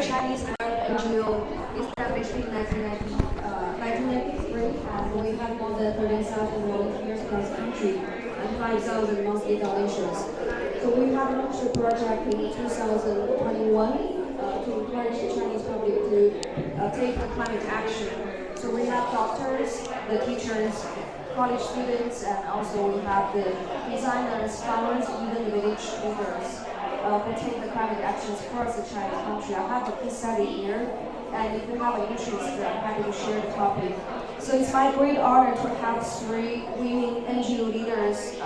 a Chinese NGO established in 1993, and we have more than 30,000 volunteers across the country and 5,000 monthly donations. So we have launched a project in 2021 to encourage the Chinese public to take climate action. So we have doctors, the teachers, college students, and also we have the designers, farmers, even the village leaders who take the climate actions across the Chinese country. I have a case study here, and if you have an interest, I'm happy to share the topic. So it's my great honor to have 3 women NGO leaders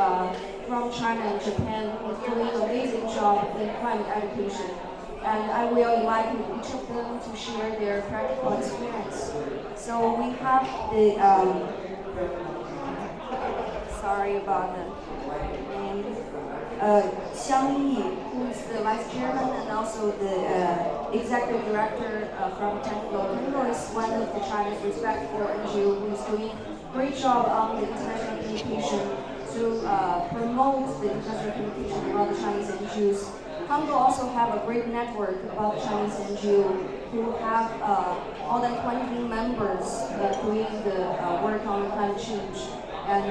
from China and Japan who are doing an amazing job in climate education. And I will invite each of them to share their practical experience. So we have the, sorry about the name, Xiangyi, who is the vice chairman and also the executive director from CANGO. CANGO is one of the China's respectful NGO who is doing a great job on the international communication to promote the international communication about the Chinese NGOs. CANGO also have a great network about Chinese NGO who have more than 20 members doing the work on climate change. And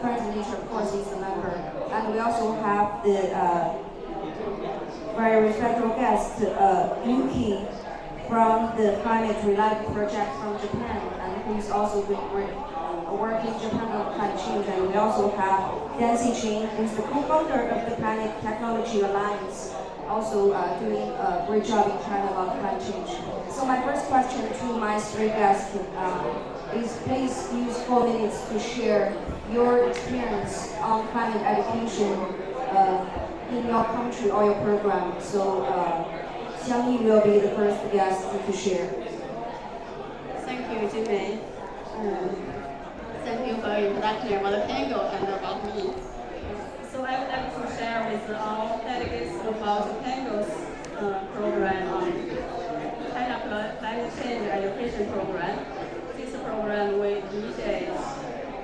Friends of Nature, of course, is a member. And we also have the very respectful guest, Yuki, from the Climate Reliable Project from Japan, and who is also doing great work in Japan on climate change. And we also have Dency Cheng, who is the co-founder of the Planet Technology Alliance, also doing a great job in China about climate change. So my first question to my 3 guests is please use 4 minutes to share your experience on climate education in your country or your program. So Xiangyi will be the first guest to share. Thank you, Jinmei. Thank you for your introduction about the CANGO and about me. So I would like to share with all delegates about CANGO's program on China Climate Change Education Program. This program we initiated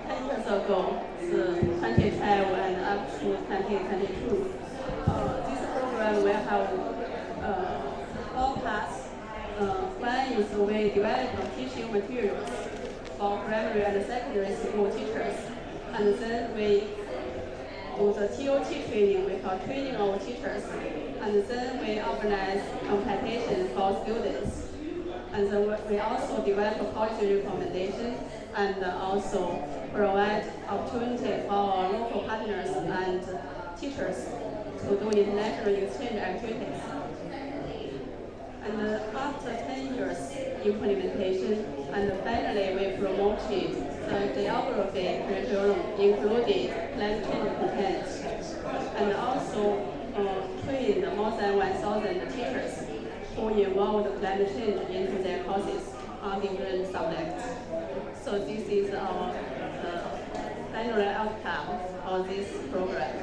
10 years ago, 2012 and up to 2022. This program will have 4 parts. One is we develop teaching materials for primary and secondary school teachers, and then we do the TOT training, we call training our teachers, and then we organize competition for students. And then we also develop policy recommendations and also provide opportunity for our local partners and teachers to do international exchange activities. And after 10 years implementation, and finally we promoted the geography curriculum, including climate change content, and also trained more than 1,000 teachers who involved climate change into their courses on different subjects. So this is our final outcome of this program.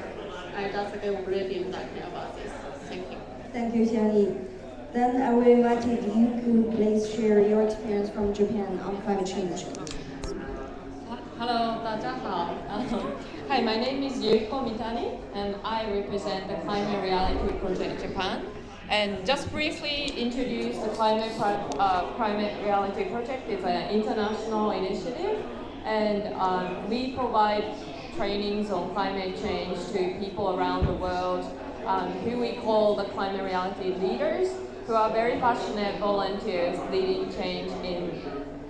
I just gave a brief introduction about this. Thank you. Thank you, Xiangyi. Then I will invite you to please share your experience from Japan on climate change. Hello, 大家好. Hi, my name is Yuiko Mitani, and I represent the Climate Reality Project Japan. And just briefly introduce the Climate Reality Project. It's an international initiative, and we provide trainings on climate change to people around the world who we call the climate reality leaders, who are very passionate volunteers leading change in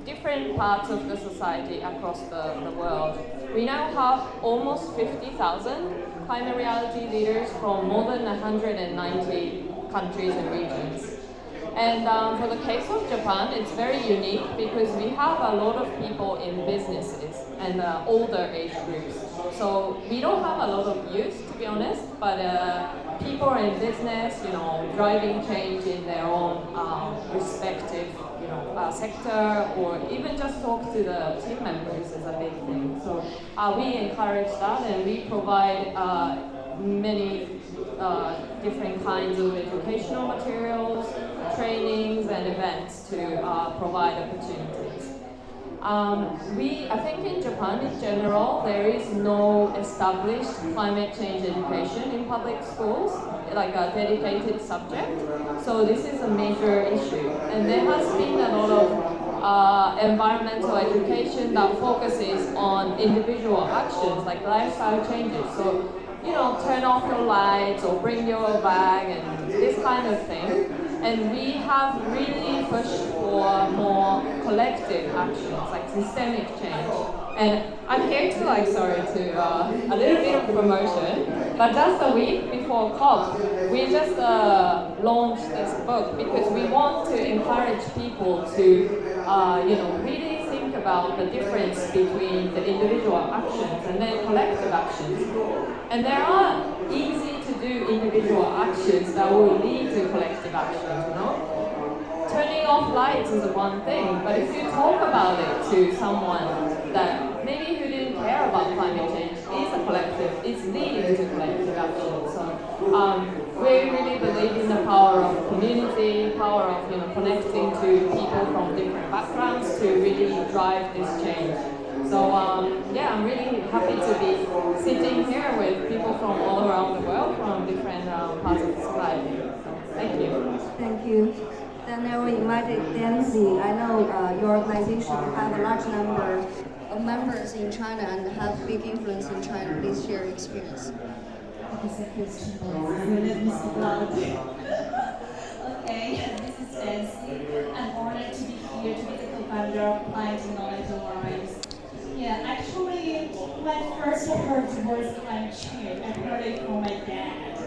different parts of the society across the world. We now have almost 50,000 climate reality leaders from more than 190 countries and regions. And for the case of Japan, it's very unique because we have a lot of people in businesses and older age groups. So we don't have a lot of youth, to be honest, but people in business, driving change in their own respective, sector, or even just talk to the team members is a big thing. So we encourage that, and we provide many different kinds of educational materials, trainings, and events to provide opportunities. I think in Japan in general, there is no established climate change education in public schools, like a dedicated subject. So this is a major issue. And there has been a lot of environmental education that focuses on individual actions, like lifestyle changes. So, you know, turn off your lights or bring your bag and this kind of thing. And we have really pushed for more collective actions, like systemic change. And I'm here to a little bit of promotion, but just a week before COP, we just launched this book because we want to encourage people to, really think about the difference between the individual actions and then collective actions. And there are easy to do individual actions that will lead to collective actions, you know? Turning off lights is one thing, but if you talk about it to someone that maybe who didn't care about climate change, is a collective, it's leading to collective action. So we really believe in the power of community, power of connecting to people from different backgrounds to really drive this change. So I'm really happy to be sitting here with people from all around the world, from different parts of the sky. So, thank you. Thank you. Then I will invite Dency. I know your organization have a large number of members in China and have big influence in China. Please share your experience. Okay, this is Dency. I'm honored to be here to be the co-founder of Climate Technology Alliance. Yeah, actually, when I first heard the word climate change, I heard it from my dad.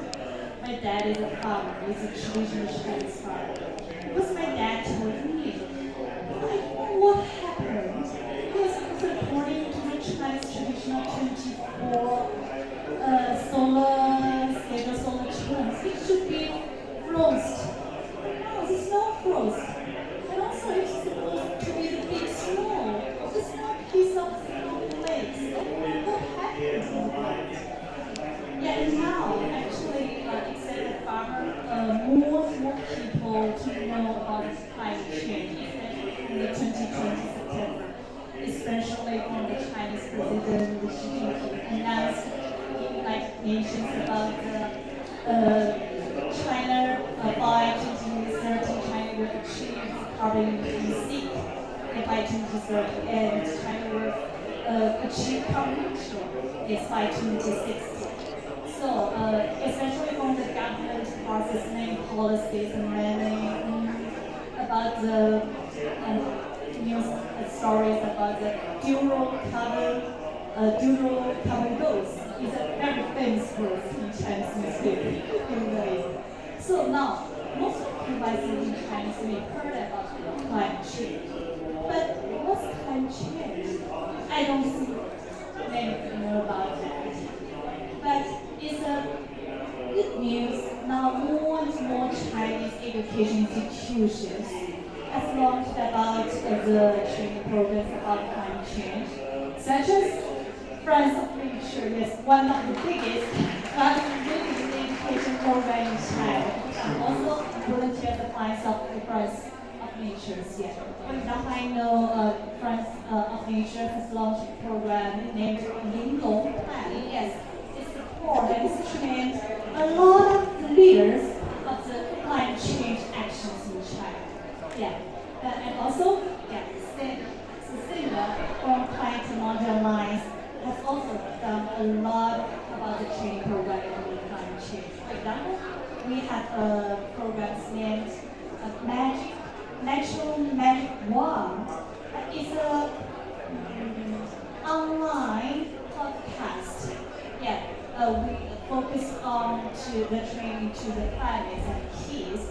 My dad is a farmer, he's a traditional Chinese farmer. Because my dad told me, what happened? Because according to the Chinese traditional 24 solar schedule, solar terms, it should be frost. No, it's not frost. And also it's supposed to be the big snow. It's not a piece of snowflakes. What happened to the world? Yeah, and now actually, except the farmer, more and more people to know about climate change, especially in the 2020 September, especially from the Chinese president Xi Jinping announced like nations about China by 2030, China will achieve carbon sink by 2030, and China will achieve carbon neutral by 2060. So, especially from the government processing policies and many about the news stories about the dual carbon goals is a very famous word in Chinese newspaper. So now, most of the people I see in Chinese may heard about climate change. But what's climate change? I don't see many people know about that. But it's a good news. Now more and more Chinese education institutions have launched about the training programs about climate change, such as France of Nature, yes, one of the biggest leading education program in China, and also volunteer the France of Nature. Yeah. For example, I know France of Nature has launched a program named Plan. Yes. And it's trained a lot of leaders of the climate change actions in China. Yeah, and also, Cecilia from Climate Technology Alliance has also done a lot about the training program in climate change. For example, we have programs named Natural Magic Wand. It's a online podcast. Yeah. We focus on the training to the families and kids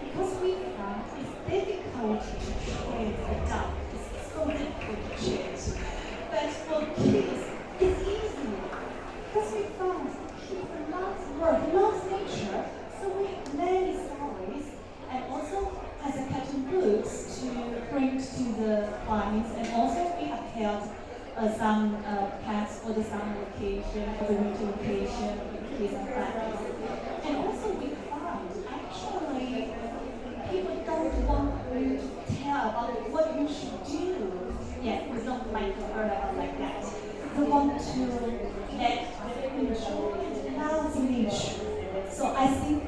because we found it's difficult to train adults. It's so difficult to change. But for kids, it's easier because we found kids love work, love nature. So we have many stories and also has a cartoon books to bring to the families, and also we have held some camps for the summer vacation, for the winter vacation, with kids and families. And also we found actually people don't want you to tell about what you should do yes, we don't like to heard about like that. We want to let the future now the nature. So I think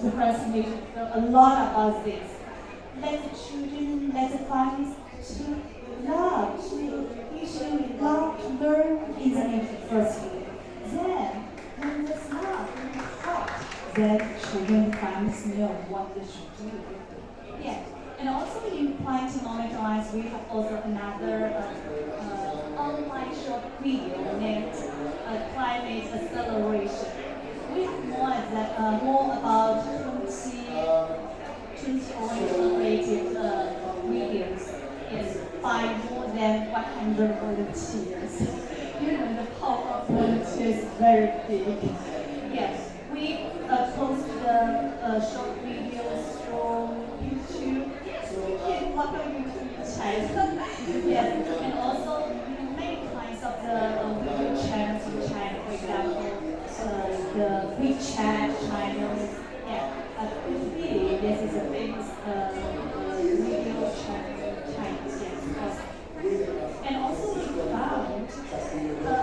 the presentation a lot about this. Let the children, let the families to love, to love to learn in the nature firstly. Then, when there's love in the heart, then children and families know what they should do. Yeah. And also in Climate Technology Alliance, we have also another online short video named Climate Acceleration. We have more about 20 related videos by more than 100 volunteers. You know, the power of volunteers is very big. Yes, we post the short videos from YouTube. What are YouTube channel? Yes, and also many kinds of the video channels in China, for example, the WeChat channels. Yeah, this is a famous video channel in China. Yes, and also we found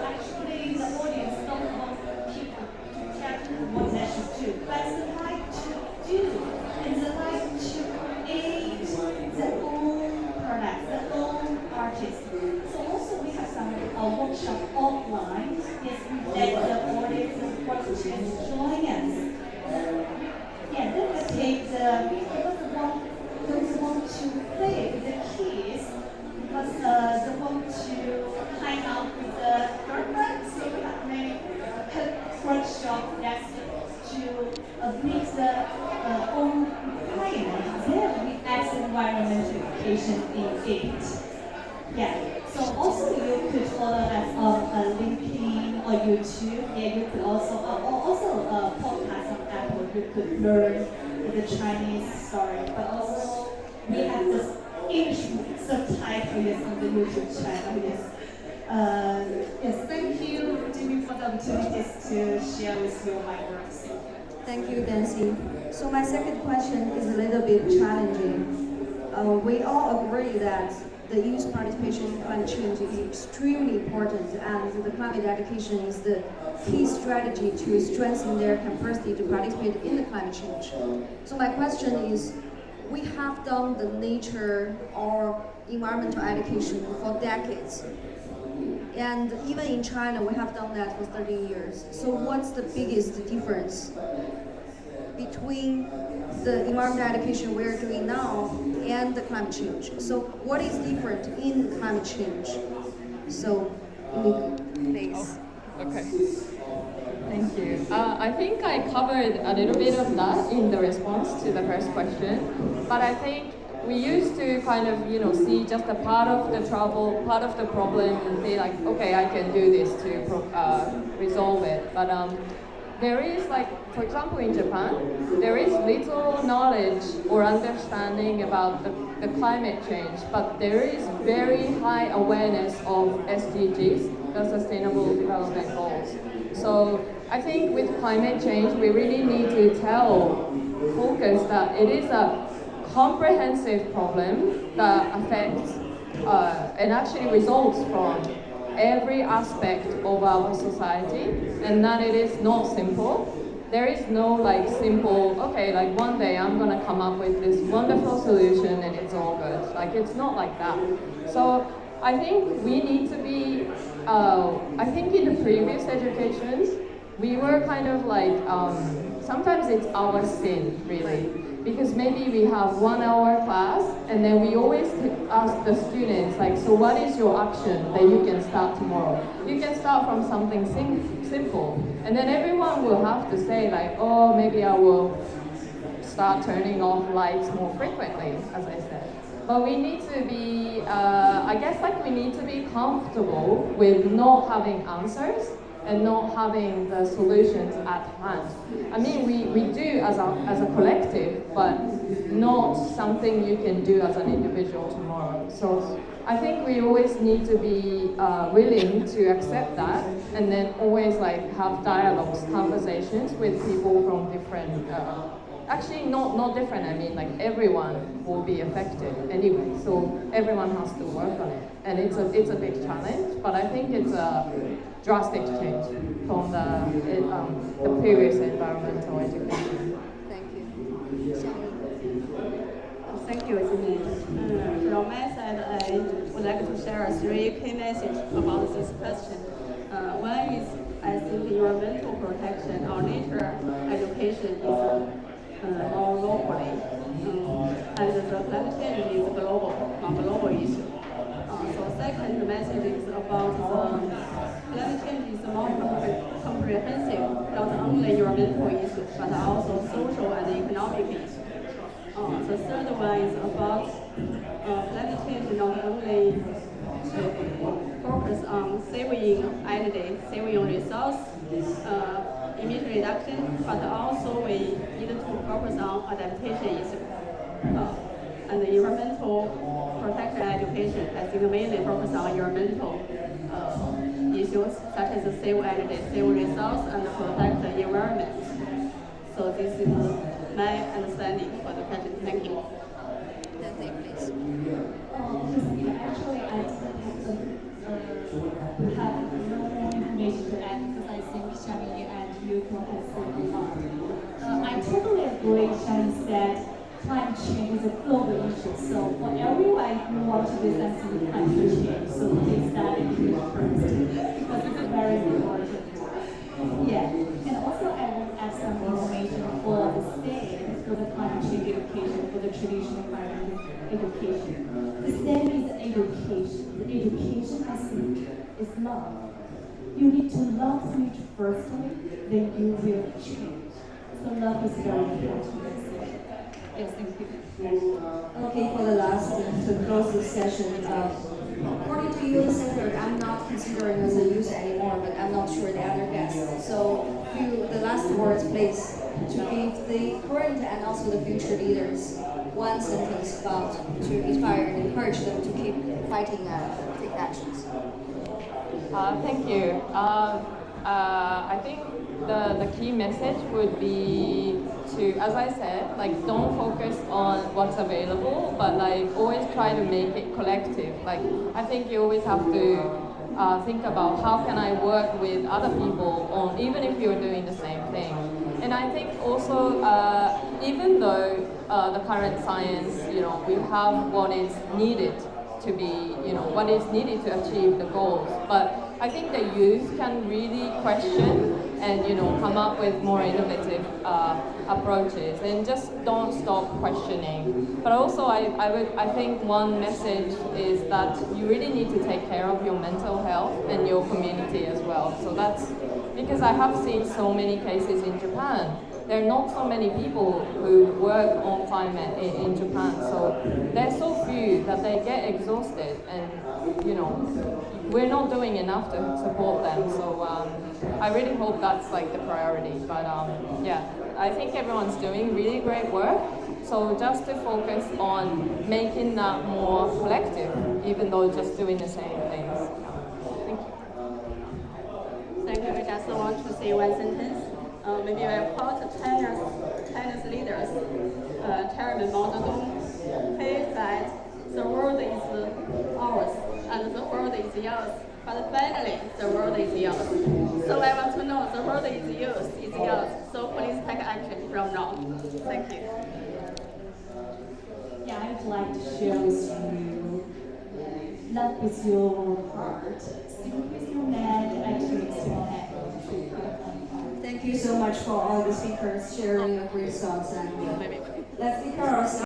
actually the audience don't want people to tell what they should do, but they like to do, and they like to create their own products, their own artists. So also we have some workshop offline. Yes, we let the audience and volunteers join us. Yeah, then we take those who want to play with the kids, because they want to hang out with the girlfriend. So we have made workshop that's to meet the own requirements. Then we add environmental education in it. Yeah. So also you could follow us on LinkedIn or YouTube. Yeah, you could also podcast on Apple. You could learn the Chinese story, but also we have this English subtitles on the YouTube channel. Yes. Yes. Thank you, Jimmy, for the opportunities to share with you my work. Thank you, Dency. So my second question is a little bit challenging. We all agree that the youth participation in climate change is extremely important, and the climate education is the key strategy to strengthen their capacity to participate in the climate change. So my question is, we have done the nature or environmental education for decades. And even in China, we have done that for 30 years. So what's the biggest difference between the environmental education we're doing now and the climate change? So what is different in climate change? So, please. Okay. Thank you. I think I covered a little bit of that in the response to the first question, but I think we used to kind of, see just a part of the trouble, part of the problem, and say like, okay, I can do this to resolve it. But there is for example, in Japan, there is little knowledge or understanding about the climate change, but there is very high awareness of SDGs, the Sustainable Development Goals. So I think with climate change, we really need to focus that it is a comprehensive problem that affects and actually results from every aspect of our society, and that it is not simple. There is no simple, okay, one day I'm gonna come up with this wonderful solution and it's all good. It's not like that. So I think we need to be, I think in the previous educations, we were kind of sometimes it's our sin, really. Because maybe we have 1 hour class, and then we always ask the students, so what is your action that you can start tomorrow? You can start from something simple. And then everyone will have to say, oh, maybe I will start turning off lights more frequently, as I said. But we need to be, I guess we need to be comfortable with not having answers and not having the solutions at hand. I mean, we do as a collective, but not something you can do as an individual tomorrow. So I think we always need to be willing to accept that, and then always have dialogues, conversations with people from different actually not different. I mean, like everyone will be affected anyway, so everyone has to work on it, and it's a big challenge. But I think it's a drastic change from the previous environmental education. Thank you. Xiangyi. Thank you, Jinmei. From my side, I would like to share three key messages about this question. One is, I think environmental protection or nature education is more locally, and the climate change is a global issue. So second message is about the climate change is more comprehensive, not only environmental issue, but also social and economic issue. The third one is about climate change not only focus on saving energy, saving resource, emission reduction, but also we need to focus on adaptation issue. And the environmental protection education, I think mainly focus on environmental issues such as save energy, save resource, and protect the environment. So this is my understanding for the question. Thank you. Dency, please. Actually, I have no more information to add because I think Xiangyi and Yuiko have said a lot. I totally agree. Xiangyi said climate change is a global issue. So for everyone who wants to listen to climate change, so please study English first because it's very important. Yeah, and also I will add some information for the state, for the climate change education, for the traditional environmental education. The state is education. The education, I think, is love. You need to love nature firstly, then you will change. So love is very important. Yes, thank you. Okay, for the last to close this session, according to you, Senator, I'm not considering as a user anymore, but I'm not sure the other guests. So, the last words, please, to give the current and also the future leaders one sentence about to inspire and encourage them to keep fighting and take actions. Thank you. I think the key message would be to, as I said, like don't focus on what's available, but like always try to make it collective. Like I think you always have to think about how can I work with other people on, even if you're doing the same thing. And I think also, even though the current science, we have what is needed to be, what is needed to achieve the goals, but I think the youth can really question and come up with more innovative approaches and just don't stop questioning. But also I think one message is that you really need to take care of your mental health and your community as well. So that's because I have seen so many cases in Japan. There are not so many people who work on climate in Japan, so there's so few that they get exhausted, and we're not doing enough to support them. So I really hope that's like the priority. But yeah, I think everyone's doing really great work. So just to focus on making that more collective, even though just doing the same things. Thank you. Thank you. I just want to say one sentence. Maybe I quote China's leaders, Chairman Mao Zedong. He said, "The world is ours, and the world is yours. But finally, the world is yours." So I want to know, the world is yours, So please take action from now. Thank you. Yeah, I'd like to share with you, love with your heart, sing with your mind, action with your head. Thank you so much for all the speakers sharing your great thoughts, and let's prepare ourselves.